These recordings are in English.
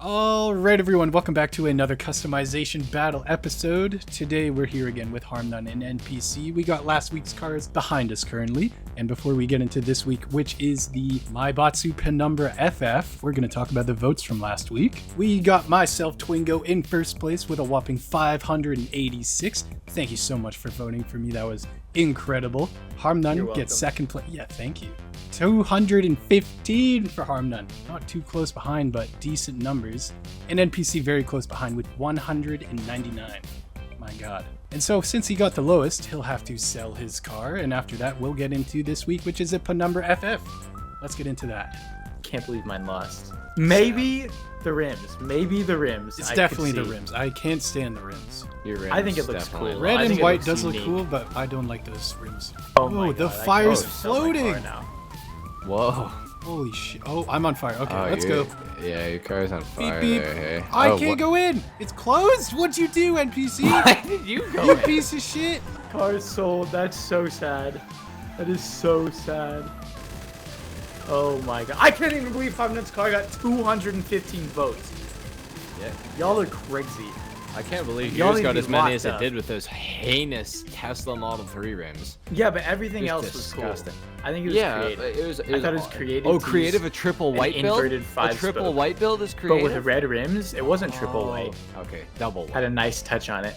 Alright everyone, welcome back to another customization battle episode. Today we're here again with Harmnun and NPC. We got last week's cars behind us currently. And before we get into this week, which is the Maibatsu Penumbra FF, we're going to talk about the votes from last week. We got myself, Twingo, in first place with a whopping 586. Thank you so much for voting for me. That was incredible. Harmnun gets second place. Yeah, thank you. 215 for Harmnun. Not too close behind, but decent numbers. And NPC very close behind with 199. My god. And so since he got the lowest, he'll have to sell his car. And after that, we'll get into this week, which is a Penumbra FF. Let's get into that. Can't believe mine lost. Maybe the rims. Maybe the rims. It's definitely the rims. I can't stand the rims. Your rims I think it looks cool. Red and white does look cool, but I don't like those rims. Oh, the fire's floating. Whoa. Holy shit. Oh, I'm on fire. Okay, Oh, let's go. Yeah, your car's on fire Beep, beep. there, hey. I can't go in. It's closed. What'd you do, NPC? Why did you go You in? piece of shit. Car is sold. That's so sad. That is so sad. Oh my god. I can't even believe 5 Minutes Car got 215 votes. Yeah. Y'all are crazy. I can't believe Y'all yours need got to as be many locked as it up. did with those heinous Tesla Model 3 rims. Yeah, but everything It else was was disgusting. cool. I think it was Yeah, creative. it was I thought it was creative. Oh, to creative, use a triple an white build? inverted A 5 triple spoke. white build is But creative? with red rims, it wasn't triple white. Okay, double white. Had a nice touch on it.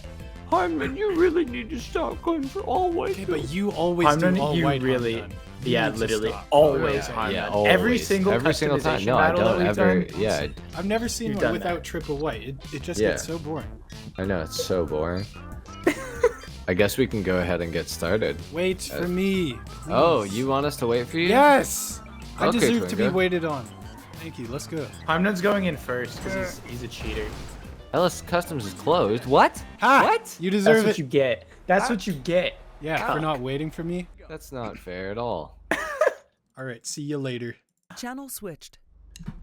Harmon, you really need to stop going for all white. Okay, but you always do Harmon, all you white. really, Harmnun. You yeah, need to literally stop. always yeah, Harmon. yeah, Every always. single Every single time. customization No, I battle that don't we've ever. done. Yeah, I've never seen You've one done without that. triple white. It just Yeah. gets so boring. I know, it's so boring. I guess we can go ahead and get started. Wait for me. Oh, please. you want us to wait for you? Yes. I Okay, deserve to be Twingo. waited on. Thank you. Let's go. Harmnun's going in first because he's a cheater. LS Customs is closed. What? Ha! What? You That's deserve what it. you get. That's what you get. Yeah, for not waiting for me. That's not fair at all. All right. See you later. Channel switched.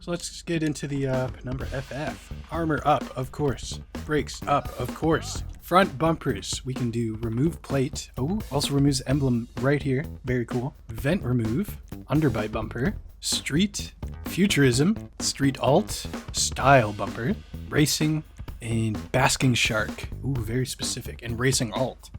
So let's just get into the Penumbra FF. Armor up, of course. Brakes up, of course. Front bumpers. We can do remove plate. Oh, also removes emblem right here. Very cool. Vent remove. Underbite bumper. Street. Futurism. Street alt. Style bumper. Racing. And basking shark. Ooh, very specific. And racing alt.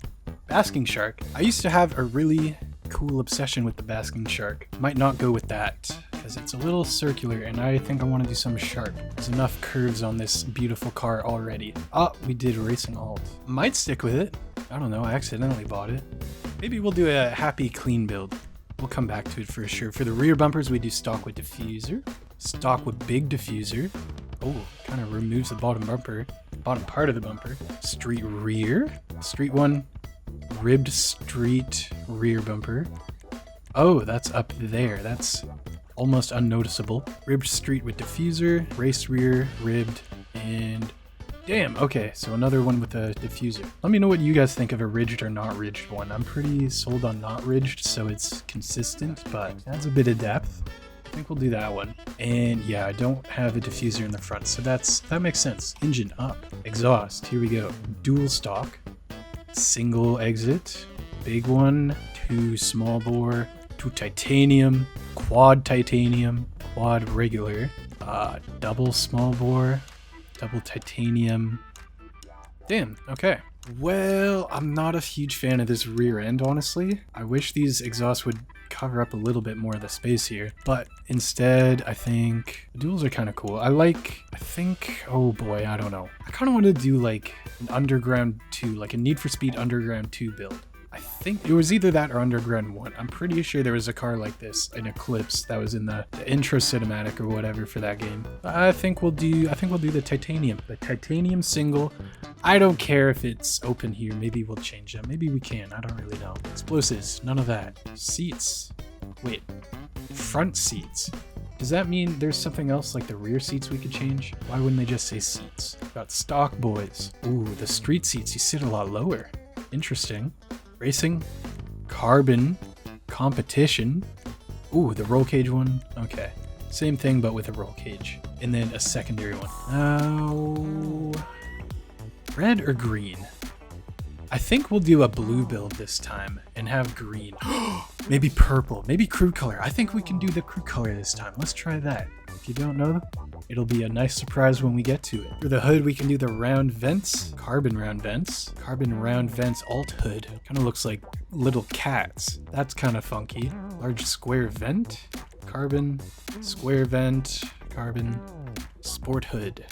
Basking shark. I used to have a really cool obsession with the basking shark. Might not go with that because it's a little circular and I think I want to do some sharp. There's enough curves on this beautiful car already. Oh, we did racing alt. Might stick with it. I don't know, I accidentally bought it. Maybe we'll do a happy clean build. We'll come back to it for sure. For the rear bumpers, we do stock with diffuser, stock with big diffuser. Oh, kind of removes the bottom bumper, bottom part of the bumper. Street rear, street one, ribbed street rear bumper. Oh, that's up there. That's almost unnoticeable. Ribbed street with diffuser, race rear, ribbed, and damn. Okay, so another one with a diffuser. Let me know what you guys think of a ridged or not ridged one. I'm pretty sold on not ridged, so it's consistent, but adds a bit of depth. I think we'll do that one. And yeah, I don't have a diffuser in the front, so that makes sense. Engine up. Exhaust. Here we go. Dual stock. Single exit. Big one. 2 small bore. 2 titanium. Quad titanium. Quad regular. Double small bore. Double titanium. Damn. Okay. Well, I'm not a huge fan of this rear end, honestly. I wish these exhausts would cover up a little bit more of the space here, but instead I think the duals are kind of cool. Oh boy, I don't know. I kind of want to do like an Underground 2, like a Need for Speed Underground 2 build. I think it was either that or Underground 1. I'm pretty sure there was a car like this in Eclipse that was in the intro cinematic or whatever for that game. I think we'll do the titanium. The titanium single. I don't care if it's open here. Maybe we'll change that. Maybe we can. I don't really know. Explosives. None of that. Seats. Wait. Front seats. Does that mean there's something else like the rear seats we could change? Why wouldn't they just say seats? Got stock boys. Ooh, the street seats. You sit a lot lower. Interesting. Racing, carbon, competition. Ooh, the roll cage one. Okay. Same thing, but with a roll cage. And then a secondary one. Now, red or green? I think we'll do a blue build this time and have green. Maybe purple, maybe crew color. I think we can do the crew color this time. Let's try that. If you don't know, It'll be a nice surprise when we get to it. For the hood, we can do the round vents, carbon round vents alt hood. Kind of looks like little cats. That's kind of funky. Large square vent, carbon, square vent, carbon, sport hood.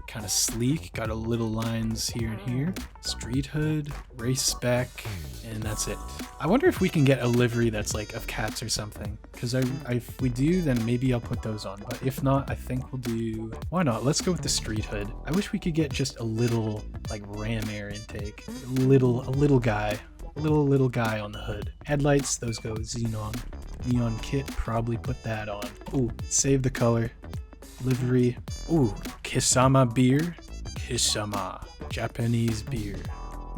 Kind of sleek, got a little lines here and here. Street hood, race spec, and that's it. I wonder if we can get a livery that's like of cats or something. Because if we do, then maybe I'll put those on. But if not, I think we'll do... Why not? Let's go with the street hood. I wish we could get just a little like ram air intake. A little guy. A little guy on the hood. Headlights, those go xenon. Neon kit, probably put that on. Ooh, save the color. Livery. Ooh, Kisama beer. Kisama. Japanese beer.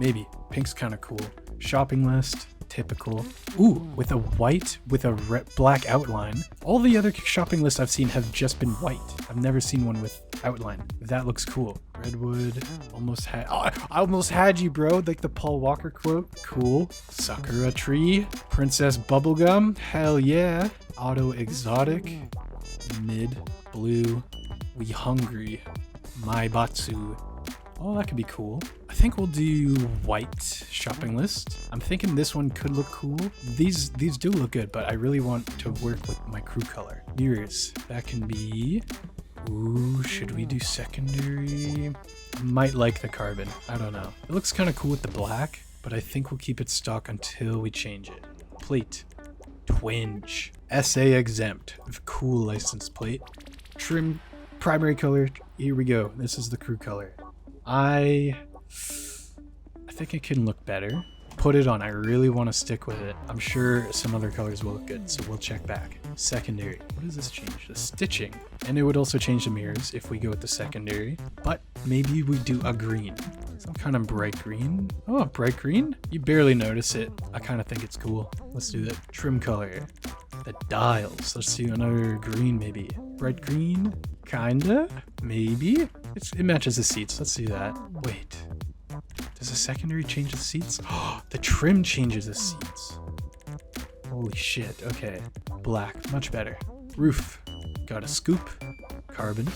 Maybe. Pink's kind of cool. Shopping list. Typical. Ooh, with a white with a black outline. All the other shopping lists I've seen have just been white. I've never seen one with outline. That looks cool. Redwood. Almost had... Oh, I almost had you, bro. Like the Paul Walker quote. Cool. Sakura tree. Princess bubblegum. Hell yeah. Auto exotic. Mid. Blue, we hungry, my batsu. Oh, that could be cool. I think we'll do white shopping list. I'm thinking this one could look cool. These do look good, but I really want to work with my crew color. Mirrors, that can be... Ooh, should we do secondary? Might like the carbon, I don't know. It looks kind of cool with the black, but I think we'll keep it stock until we change it. Plate, twinge, SA exempt, cool license plate. Trim, primary color, here we go. This is the crew color. I think it can look better. Put it on, I really want to stick with it. I'm sure some other colors will look good, so we'll check back. Secondary, what does this change? The stitching. And it would also change the mirrors if we go with the secondary, but maybe we do a green. Some kind of bright green. Oh, bright green? You barely notice it. I kind of think it's cool. Let's do that. Trim color. The dials. Let's do another green maybe. Bright green? Kinda? Maybe? It matches the seats. Let's do that. Wait. Does the secondary change the seats? Oh, the trim changes the seats. Holy shit. Okay. Black. Much better. Roof. Got a scoop. Carbon.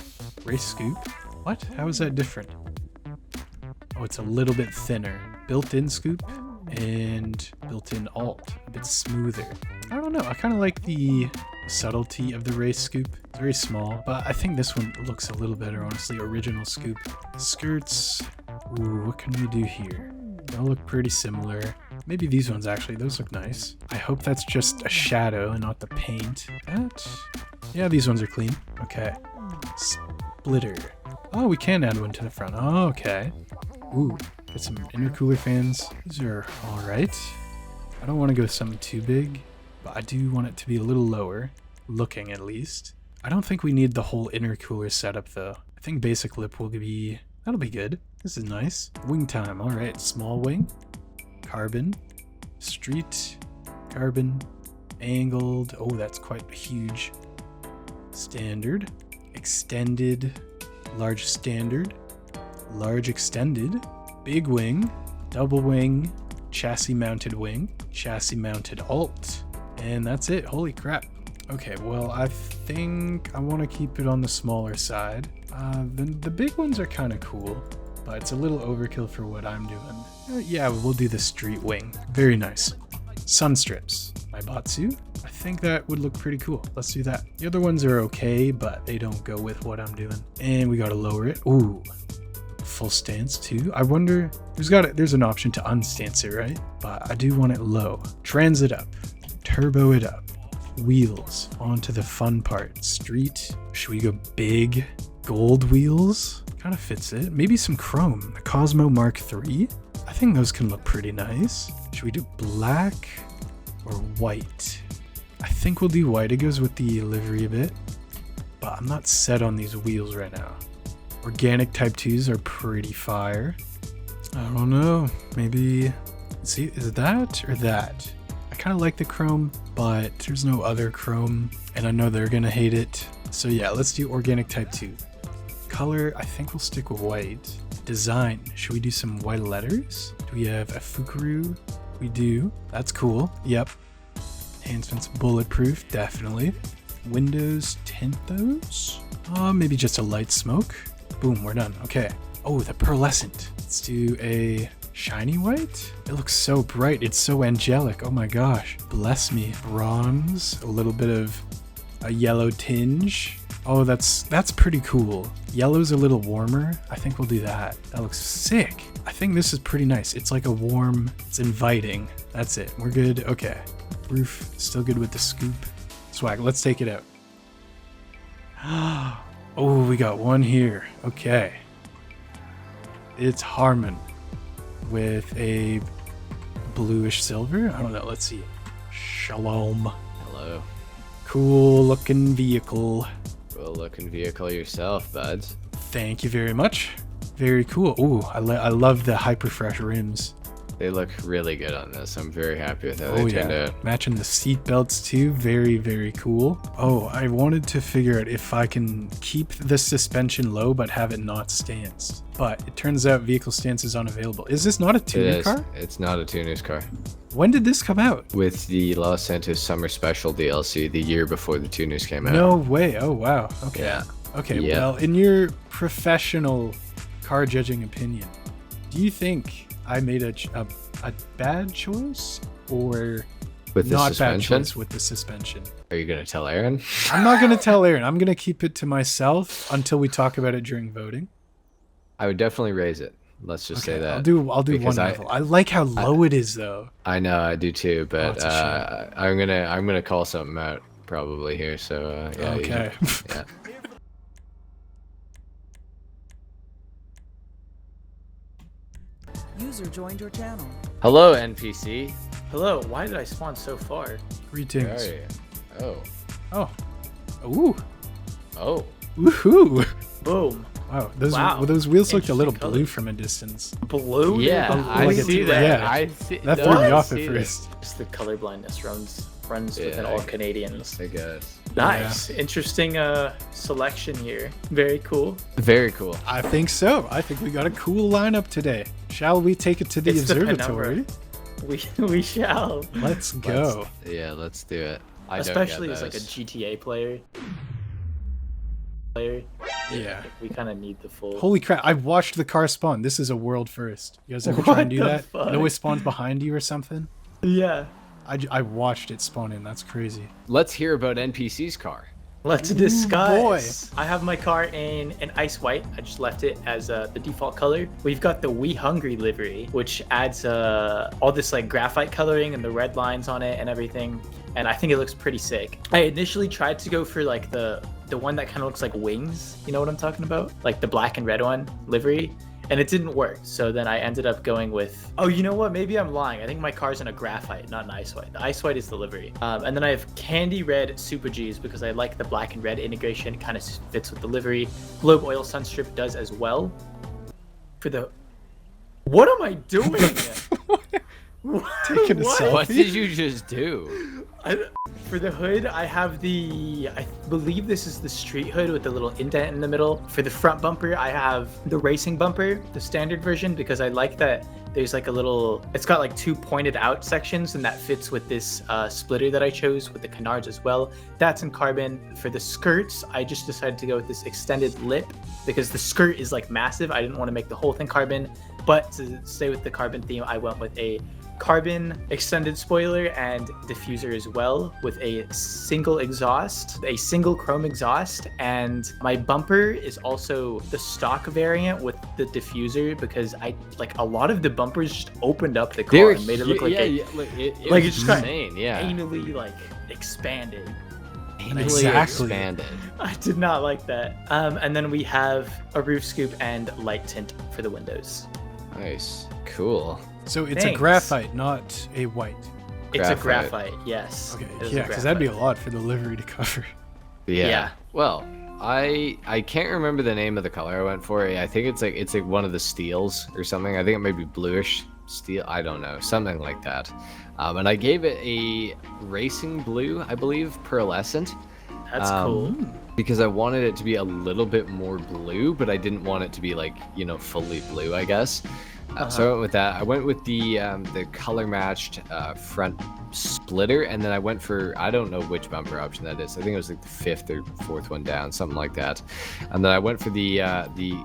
Race scoop. What? How is that different? Oh, it's a little bit thinner. Built-in scoop and built-in alt. A bit smoother. I don't know. I kind of like the subtlety of the race scoop. It's very small, but I think this one looks a little better, honestly. Original scoop. Skirts. Ooh, what can we do here? They all look pretty similar. Maybe these ones, actually. Those look nice. I hope that's just a shadow and not the paint. Yeah, these ones are clean. Okay. Splitter. Oh, we can add one to the front. Oh, okay. Ooh, get some intercooler fans. These are alright. I don't want to go something too big, but I do want it to be a little lower, looking at least. I don't think we need the whole intercooler setup though. I think basic lip will be, that'll be good. This is nice. Wing time, alright. Small wing, carbon, street, carbon, angled. Oh, that's quite huge. Standard, extended, large standard, large extended, big wing, double wing, chassis mounted wing, chassis mounted alt, and that's it. Holy crap. Okay, well, I think I want to keep it on the smaller side. The big ones are kind of cool, but it's a little overkill for what I'm doing. Yeah, we'll do the street wing. Very nice. Sun strips. My Batsu. I think that would look pretty cool. Let's do that. The other ones are okay, but they don't go with what I'm doing. And we gotta lower it. Ooh. Full stance too. I wonder, there's an option to unstance it, right? But I do want it low. Transit up. Turbo it up. Wheels. Onto the fun part. Street. Should we go big? Gold wheels? Kind of fits it. Maybe some chrome. The Cosmo Mark III. I think those can look pretty nice. Should we do black or white? I think we'll do white. It goes with the livery a bit, but I'm not set on these wheels right now. Organic Type 2s are pretty fire. I don't know. Maybe, see, is it that or that? I kind of like the chrome, but there's no other chrome, and I know they're gonna hate it. So yeah, let's do Organic Type 2. Color, I think we'll stick with white. Design, should we do some white letters? Do we have a Fukuru? We do. That's cool. Yep. Enhancements, bulletproof, definitely. windows tint those. Maybe just a light smoke. Boom, we're done. Okay. Oh, the pearlescent. Let's do a shiny white. It looks so bright. It's so angelic. Oh my gosh. Bless me. Bronze. A little bit of a yellow tinge. Oh, that's pretty cool. Yellow's a little warmer. I think we'll do that. That looks sick. I think this is pretty nice. It's like a warm, it's inviting. That's it. We're good. Okay. Roof, still good with the scoop. Swag, let's take it out. Oh, we got one here. Okay. It's Harmon with a bluish silver. I don't know. Let's see. Shalom. Hello. Cool looking vehicle. Cool looking vehicle yourself, buds. Thank you very much. Very cool. Ooh, I love the hyper fresh rims. They look really good on this. I'm very happy with how Oh they turned yeah, out. matching the seat belts too. Very, very cool. Oh, I wanted to figure out if I can keep the suspension low but have it not stance. But it turns out vehicle stance is unavailable. Is this not a It tuner is. car? It's not a tuner's car. When did this come out? With the Los Santos Summer Special DLC the year before the tuners came out. No way. Oh wow. Okay. Yeah. Okay. Yeah. Well, in your professional car judging opinion, do you think I made a bad choice or With the not bad suspension? choice with the suspension? Are you gonna tell Aaron? I'm not going to tell Aaron. I'm going to keep it to myself until we talk about it during voting. I would definitely raise it. Let's just say that. I'll do one because level. I like how low it is though. I know I do too, but it's a I'm gonna call something out probably here. So yeah. Okay. Yeah. User joined your channel. Hello NPC. Hello, why did I spawn so far? Where Greetings. are you? Oh. Oh. Ooh. Oh. Woohoo. Boom. Wow. Wow. Those wheels looked a little Interesting blue colors. from a distance. Blue? Yeah, They're I like a see two- that. yeah. I see That no, threw me I off at see first. Just the color blindness runs within Yeah, all I- Canadians. that. I guess. Nice. Interesting selection here. Very cool. Very cool. I think so. I think we got a cool lineup today. Shall we take it to the It's the observatory? We shall. Let's go. Let's do it. I Especially don't as get like a those. GTA player. Yeah. We kind of need the full. Holy crap. I've watched the car spawn. This is a world first. You guys ever try and do What the that? fuck? It always spawns behind you or something? Yeah. I watched it spawn in. That's crazy. Let's hear about NPC's car. Let's discuss. I have my car in an ice white. I just left it as the default color. We've got the We Hungry livery, which adds all this like graphite coloring and the red lines on it and everything. And I think it looks pretty sick. I initially tried to go for like the one that kind of looks like wings. You know what I'm talking about? Like the black and red one livery. And it didn't work. So then I ended up going with, oh, you know what? Maybe I'm lying. I think my car's in a graphite, not an ice white. The ice white is the livery. And then I have candy red Super G's because I like the black and red integration. It kind of fits with the livery. Globe oil sunstrip does as well. For the, what am I doing? Taking a What? selfie? What did you just do? For the hood, I have I believe this is the street hood with the little indent in the middle. For the front bumper, I have the racing bumper, the standard version, because I like that there's like a little, it's got like two pointed out sections, and that fits with this splitter that I chose with the canards as well. That's in carbon. For the skirts, I just decided to go with this extended lip because the skirt is like massive. I didn't want to make the whole thing carbon, but to stay with the carbon theme, I went with a carbon extended spoiler and diffuser as well with a single exhaust, a single chrome exhaust, and my bumper is also the stock variant with the diffuser because I like a lot of the bumpers just opened up the car and made it look like it like was it's just got insane. Yeah. anally like expanded. Anally Exactly. expanded. I did not like that. And then we have a roof scoop and light tint for the windows. Nice. Cool. So it's Thanks. a graphite, not a white. It's a Graphite. graphite, yes. Okay, It is a yeah, because that'd be a graphite. lot for the livery to cover. Yeah. Yeah. Well, I can't remember the name of the color I went for. I think it's like one of the steels or something. I think it might be bluish steel. I don't know, something like that. And I gave it a racing blue, I believe, pearlescent. That's cool. Because I wanted it to be a little bit more blue, but I didn't want it to be like, fully blue, I guess. So I went with that. I went with the color matched front splitter, and then I went for, I don't know which bumper option that is. I think it was like the 5th or 4th one down, something like that. And then I went for the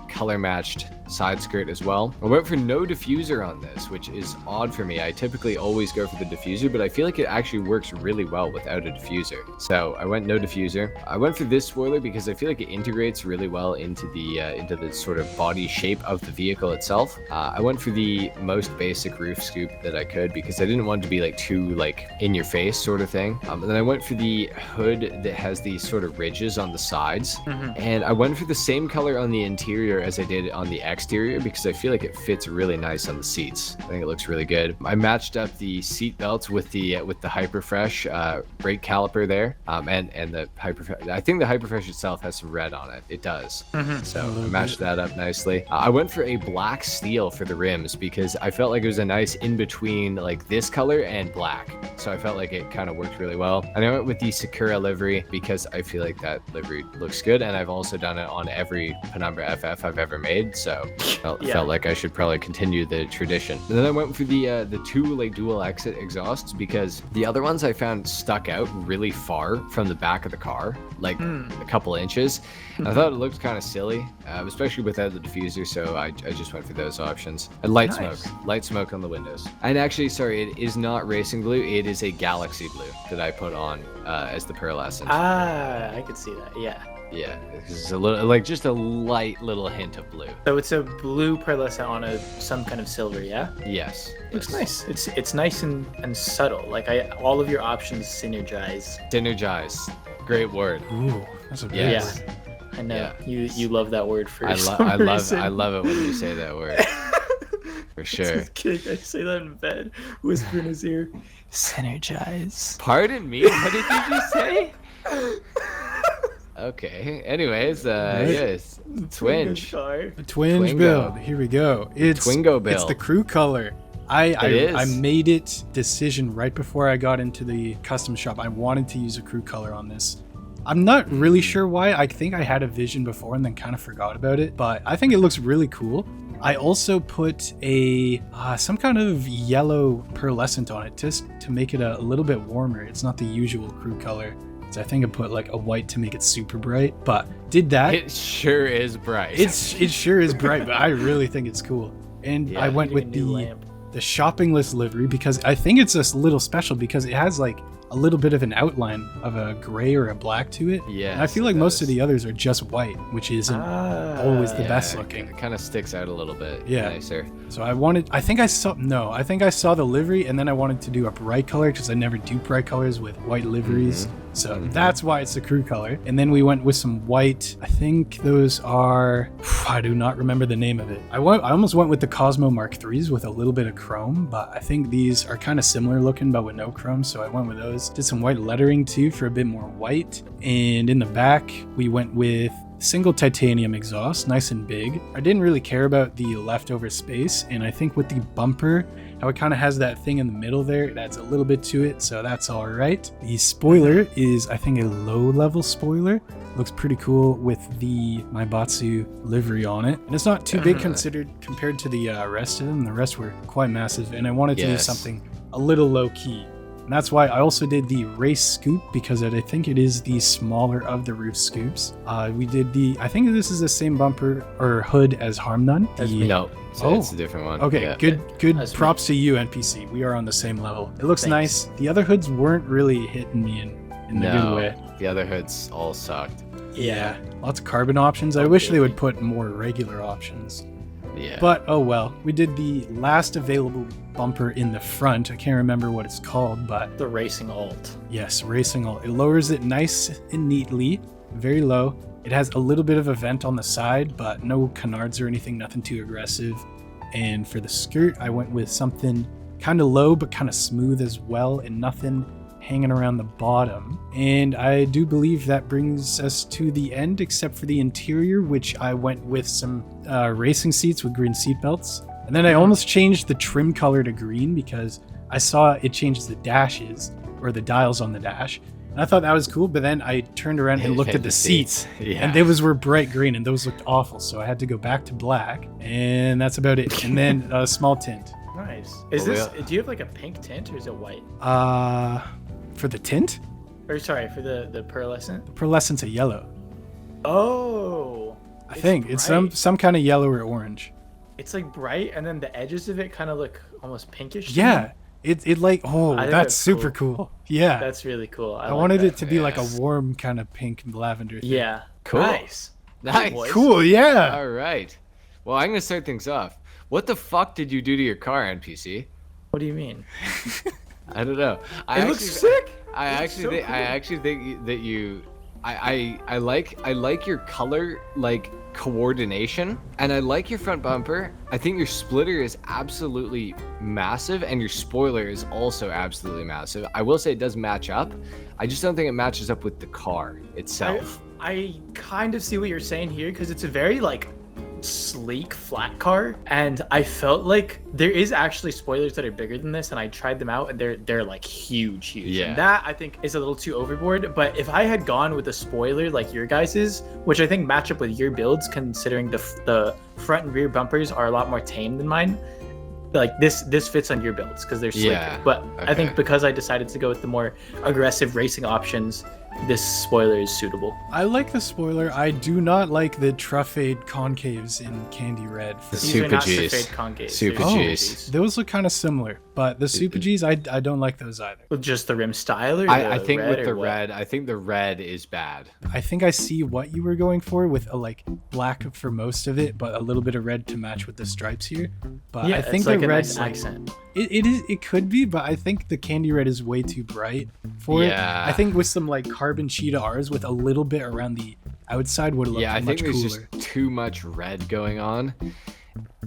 color matched side skirt as well. I went for no diffuser on this, which is odd for me. I typically always go for the diffuser, but I feel like it actually works really well without a diffuser. So I went no diffuser. I went for this spoiler because I feel like it integrates really well into the sort of body shape of the vehicle itself. I went for the most basic roof scoop that I could because I didn't want it to be like too like in your face sort of thing. And then I went for the hood that has these sort of ridges on the sides. And I went for the same color on the interior as I did on the exterior because I feel like it fits really nice on the seats. I think it looks really good. I matched up the seat belts with the Hyperfresh brake caliper there, and the Hyperfresh. I think the Hyperfresh itself has some red on it. It does. So I matched that up nicely. I went for a black steel for the rims because I felt like it was a nice in between like this color and black. So I felt like it kind of worked really well. And I went with the Sakura livery because I feel like that livery looks good, and I've also done it on every Penumbra FF I've ever made. So felt like I should probably continue the tradition. And then I went for the two like dual exit exhausts because the other ones I found stuck out really far from the back of the car, like a couple inches. And I thought it looked kind of silly, especially without the diffuser. So I just went for those options. And light smoke on the windows. And actually, sorry, it is not racing blue. It is a galaxy blue that I put on as the pearlescent. I could see that. Yeah. Yeah, it's a little, like just a light little hint of blue. So it's a blue pearlescent on some kind of silver, yeah? Yes. It's nice. It's nice and subtle. Like all of your options synergize. Synergize. Great word. Ooh, that's a big Yes. word. I know. Yeah. You love that word for I some reason. love it when you say that word. For sure. Just kidding. I say that in bed, whisper in his ear. Synergize. Pardon me. What did you just say? Okay. Anyways, yes. Twinge. The Twinge Twingo. build. Here we go. It's Twingo build. It's the crew color. is. I made it decision right before I got into the custom shop. I wanted to use a crew color on this. I'm not really sure why. I think I had a vision before and then kind of forgot about it, but I think it looks really cool. I also put a some kind of yellow pearlescent on it just to make it a little bit warmer. It's not the usual crew color. So I think I put like a white to make it super bright, but did that. It sure is bright. It sure is bright, but I really think it's cool. And Yeah. I went with the shopping list livery because I think it's a little special because it has like a little bit of an outline of a gray or a black to it. Yeah. And I feel like most of the others are just white, which isn't always the best looking. It kind of sticks out a little bit. Yeah. Nicer. So I think I saw the livery and then I wanted to do a bright color because I never do bright colors with white liveries. So that's why it's the crew color. And then we went with some white. I think those are, I do not remember the name of it. I almost went with the Cosmo Mark IIIs with a little bit of chrome, but I think these are kind of similar looking, but with no chrome. So I went with those. Did some white lettering too for a bit more white. And in the back, we went with single titanium exhaust, nice and big. I didn't really care about the leftover space, and I think with the bumper, how it kind of has that thing in the middle there, it adds a little bit to it, so that's all right. The spoiler is, I think, a low-level spoiler. Looks pretty cool with the Maibatsu livery on it, and it's not too big compared to the rest of them. The rest were quite massive, and I wanted to do something a little low-key. And that's why I also did the race scoop because I think it is the smaller of the roof scoops. We did I think this is the same bumper or hood as Harm None. No, it's a different one. Okay, Yeah. good props to you, NPC. We are on the same level. It looks nice. The other hoods weren't really hitting me in the good way. The other hoods all sucked. Yeah, lots of carbon options. I wish they would put more regular options. Yeah. But oh well. We did the last available bumper in the front. I can't remember what it's called, but The Racing Alt. yes, Racing Alt. It lowers it nice and neatly, very low. It has a little bit of a vent on the side, but no canards or anything, nothing too aggressive. And for the skirt, I went with something kind of low, but kind of smooth as well, and nothing hanging around the bottom. And I do believe that brings us to the end, except for the interior, which I went with some racing seats with green seat belts. And then I almost changed the trim color to green because I saw it changes the dashes or the dials on the dash. And I thought that was cool, but then I turned around and looked at the seats, and those were bright green, and those looked awful. So I had to go back to black, and that's about it. And then a small tint. Nice. Is Well, this? Do you have like a pink tint or is it white? For the tint, Or sorry, for the pearlescent. the pearlescent's a yellow. Oh. I think it's bright. some kind of yellow or orange. It's like bright, and then the edges of it kind of look almost pinkish. to me. Yeah, it like I think that's that's super cool. Yeah, That's really cool. I like wanted that. it to be like a Yes. warm kind of pink lavender. Thing. Yeah. Cool. Nice. Nice. boys. Cool. Yeah. All right. Well, I'm gonna start things off. What the fuck did you do to your car, NPC? What do you mean? I don't know. It looks sick. I It looks actually so think I cool. actually think that you I like your color like coordination, and I like your front bumper. I think your splitter is absolutely massive, and your spoiler is also absolutely massive. I will say it does match up. I just don't think it matches up with the car itself. I kind of see what you're saying here because it's a very like sleek flat car, and I felt like there is actually spoilers that are bigger than this, and I tried them out and they're like huge. Yeah. And that I think is a little too overboard. But if I had gone with a spoiler like your guys's, which I think match up with your builds, considering the front and rear bumpers are a lot more tame than mine. Like this fits on your builds because they're slicker. Yeah, But I think okay. because I decided to go with the more aggressive racing options, this spoiler is suitable. I like the spoiler. I do not like the truffade concaves in Candy Red. For The These are Super not Gs. Sulfate concaves. Super They're Gs. those look kind of similar, but the Super Gs, I don't like those either. With just the rim style, or I the think red, with or the what? red, I think the red is bad. I think I see what you were going for with a like black for most of it, but a little bit of red to match with the stripes here. But Yeah, I think it's like the a red's nice like accent. it could be, but I think the candy red is way too bright for Yeah. it. I think with some like carbon cheetah R's with a little bit around the outside would look Yeah, I much think there's cooler. just too much red going on.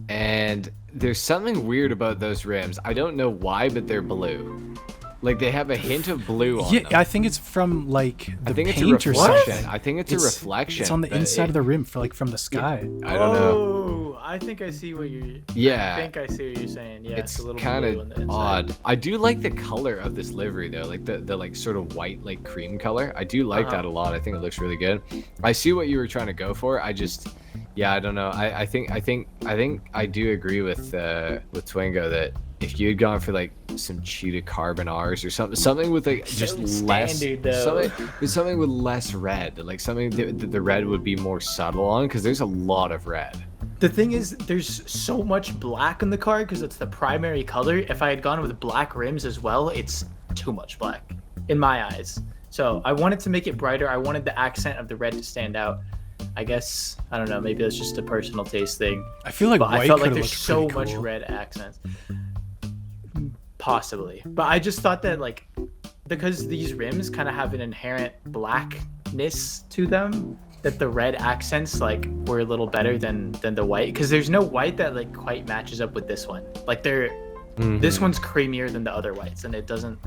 And there's something weird about those rims. I don't know why, but they're blue. Like they have a hint of blue on Yeah, them. I think it's from like the I think it's a paint or reflection. something. I think it's a reflection. It's on the but inside it- of the rim for like from the sky. I don't know. Oh, I think I see what you're. Yeah. I think I see what you're saying. Yeah, It's a little kind blue on the of inside. odd. I do like the color of this livery though, like the like sort of white like cream color. I do like that a lot. I think it looks really good. I see what you were trying to go for. I just, yeah, I don't know. I think I do agree with Twingo that if you had gone for like some cheetah carbon R's or something with like just So less standard, though. something with less red, like something that the red would be more subtle on, because there's a lot of red. The thing is, there's so much black in the car because it's the primary color. If I had gone with black rims as well, it's too much black in my eyes. So I wanted to make it brighter. I wanted the accent of the red to stand out. I guess, I don't know, maybe that's just a personal taste thing. I feel like But white I felt could like have there's looked so pretty much cool. red accents. Possibly. But I just thought that, like, because these rims kind of have an inherent blackness to them, that the red accents, like, were a little better than the white. Because there's no white that, like, quite matches up with this one. Like, this one's creamier than the other whites, and it doesn't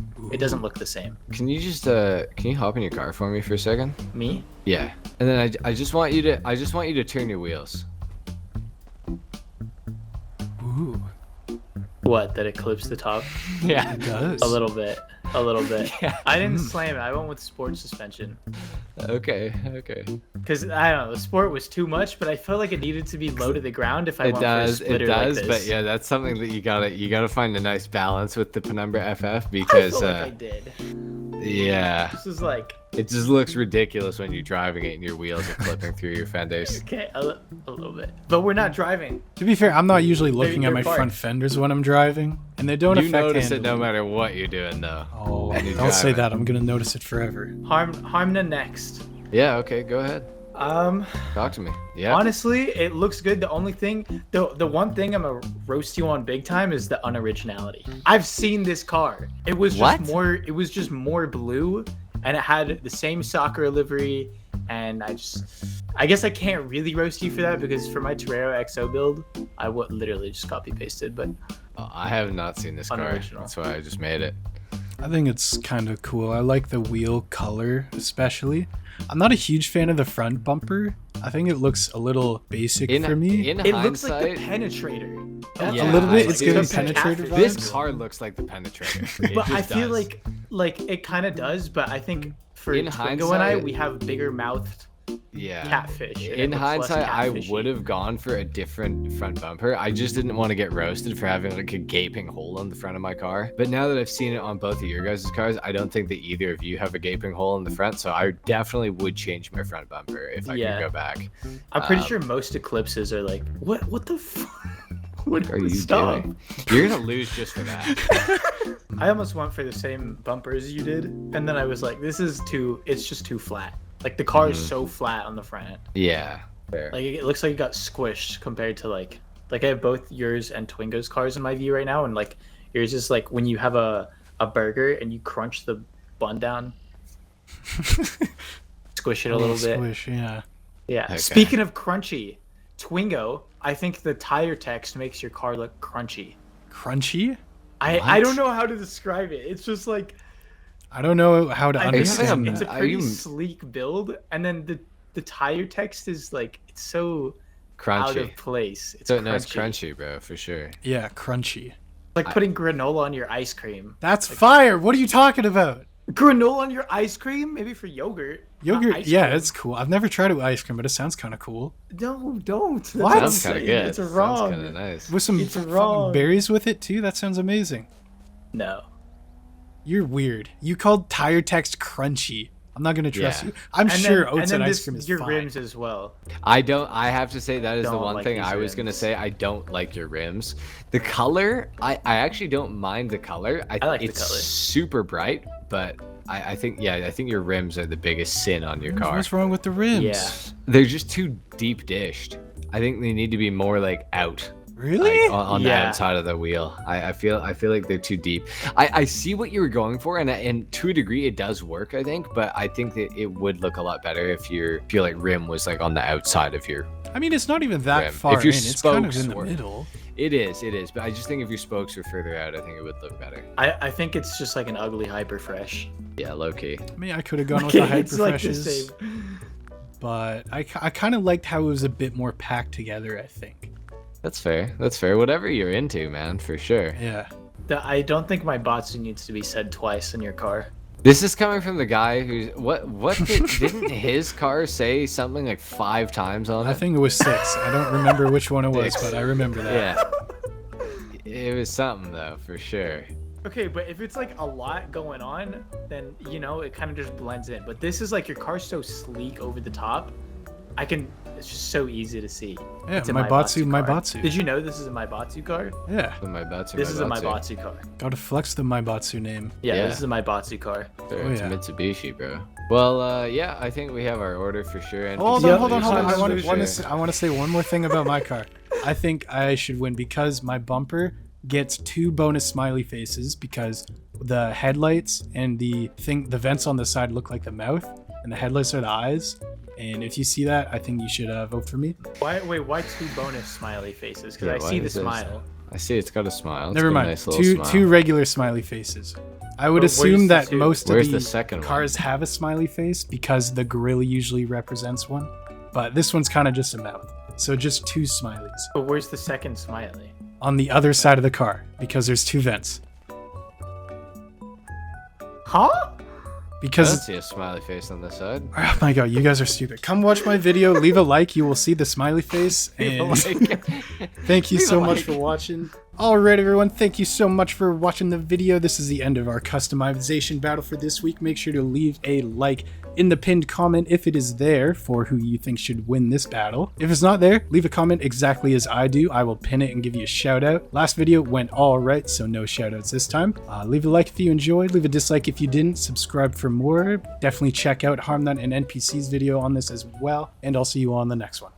look the same. Can you just can you hop in your car for me for a second? Me? Yeah. And then I just want you to turn your wheels. Ooh, What, that it clips the top? Yeah. it does. A little bit. A little bit. Yeah. I didn't slam it. I went with sport suspension. Okay. Because, I don't know, the sport was too much, but I felt like it needed to be low to the ground if I It went does, for a splitter but like this. yeah, that's something that you gotta find a nice balance with the Penumbra FF, I because felt like I did. yeah, This is like, it just looks ridiculous when you're driving it and your wheels are clipping through your fenders. okay, a little bit. But we're not driving. To be fair, I'm not usually looking at they're my parked. front fenders when I'm driving, and they don't You affect notice it no handling. matter what you're doing, though. Oh, when you're don't say driving. that. I'm gonna notice it forever. Harmna next. Yeah. Okay. Go ahead. Talk to me. Yeah. Honestly, it looks good. The only thing, the one thing I'm gonna roast you on big time is the unoriginality. I've seen this car. It was just What? more. It was just more blue, and it had the same soccer livery. And I guess I can't really roast you for that because for my Torero XO build, I would literally just copy pasted. But I have not seen this car. Unoriginal. That's why I just made it. I think it's kind of cool. I like the wheel color, especially. I'm not a huge fan of the front bumper. I think it looks a little basic for me. In it looks like hindsight, the penetrator. That's Yeah, a little bit. I It's do. giving It's like penetrator vibes. this car looks like the penetrator. It But I just feel does. like it kind of does. But I think for In Twingo and I, hindsight- we have bigger mouthed Yeah. catfish. and it In looks less hindsight, I catfishy. would have gone for a different front bumper. I just didn't want to get roasted for having like a gaping hole on the front of my car. But now that I've seen it on both of your guys' cars, I don't think that either of you have a gaping hole in the front. So I definitely would change my front bumper if I Yeah. could go back. I'm pretty sure most Eclipses are like, what the fuck? What Are you stop? doing? You're gonna lose just for that. I almost went for the same bumper as you did, and then I was like, it's just too flat. Like the car is so flat on the front. Yeah. Fair. Like it looks like it got squished compared to like I have both yours and Twingo's cars in my view right now, and like yours is like when you have a burger and you crunch the bun down, squish it a little bit. Squish, yeah. Yeah. Okay. Speaking of crunchy, Twingo, I think the tire text makes your car look crunchy. Crunchy? I don't know how to describe it. It's just like I don't know how to I think understand it's a that. pretty sleek build, and then the tire text is like it's so out of Crunchy. place. It's So crunchy. no, it's crunchy, bro, for sure. Yeah, crunchy. Like putting granola on your ice cream. That's fire. What are you talking about? Granola on your ice cream? Maybe for yogurt. not Yogurt, ice yeah, cream. it's cool. I've never tried it with ice cream, but it sounds kind of cool. No, don't. That's What? what I'm Sounds kind of saying. good. It's Sounds wrong. kind of nice. With some It's fucking wrong. berries with it too? That sounds amazing. No. You're weird. You called tire text crunchy. I'm not gonna trust Yeah. you. I'm And sure then, oats and and then ice this, cream is your fine. rims as well. I have to say that is the Don't one like thing these I was gonna rims. say. I don't like your rims. The color, I actually don't mind the color. I like the it's color. super bright, but I think your rims are the biggest sin on your car. What's wrong with the rims? Yeah. They're just too deep dished. I think they need to be more like out. Really? Like, on the Yeah. outside of the wheel. I feel like they're too deep. I see what you were going for, and to a degree it does work, I think, but I think that it would look a lot better if your like rim was like on the outside of your. I mean, it's not even that Rim. far If your in. It's kind of spokes in the were- middle. It is, but I just think if your spokes were further out, I think it would look better. I think it's just like an ugly hyper fresh. Yeah, low key. I mean, I could have gone with the it's like the Hyperfreshes, same. but I kind of liked how it was a bit more packed together, I think. That's fair. That's fair. Whatever you're into, man, for sure. Yeah. I don't think my Batsu needs to be said twice in your car. This is coming from the guy who's didn't his car say something like 5 times on I it? think it was 6. I don't remember which one it was, 6. but I remember that. Yeah. It was something though, for sure. Okay, but if it's like a lot going on, then it kind of just blends in. But this is like your car's so sleek over the top. It's just so easy to see. Yeah, It's in my Batsu, my car. Batsu. Did you know this is a my Batsu car? Yeah. My Batsu, This is a my Batsu car. Gotta flex the my Batsu name. Yeah, Yeah. this is a my Batsu car. Sure, Oh, it's yeah. a Mitsubishi, bro. Well, yeah, I think we have our order for sure. And Hold Yeah, on, hold on, hold on. for I want sure. to say one more thing about my car. I think I should win because my bumper gets 2 bonus smiley faces because the headlights and the vents on the side look like the mouth and the headlights are the eyes. And if you see that, I think you should vote for me. Why 2 bonus smiley faces? Because Yeah, I why see the is this- smile. I see it's got a smile. It's Never got a mind. Nice little Two smile. two regular smiley faces. I would But where's assume the that two? most Where's of the the second one? cars have a smiley face because the grill usually represents one. But this one's kind of just a mouth. So just 2 smileys But where's the second smiley? on the other side of the car because there's 2 vents. Huh? I don't Because see a smiley face on this side. oh my god, you guys are stupid. Come watch my video, leave a like, you will see the smiley face. And thank you Leave a so much like. for watching. Alright everyone, thank you so much for watching the video. This is the end of our customization battle for this week. Make sure to leave a like in the pinned comment if it is there for who you think should win this battle. If it's not there, leave a comment exactly as I do. I will pin it and give you a shout out. Last video went all right, so no shout outs this time. Leave a like if you enjoyed, leave a dislike if you didn't, subscribe for more. Definitely check out Harmnut and NPC's video on this as well, and I'll see you all on the next one.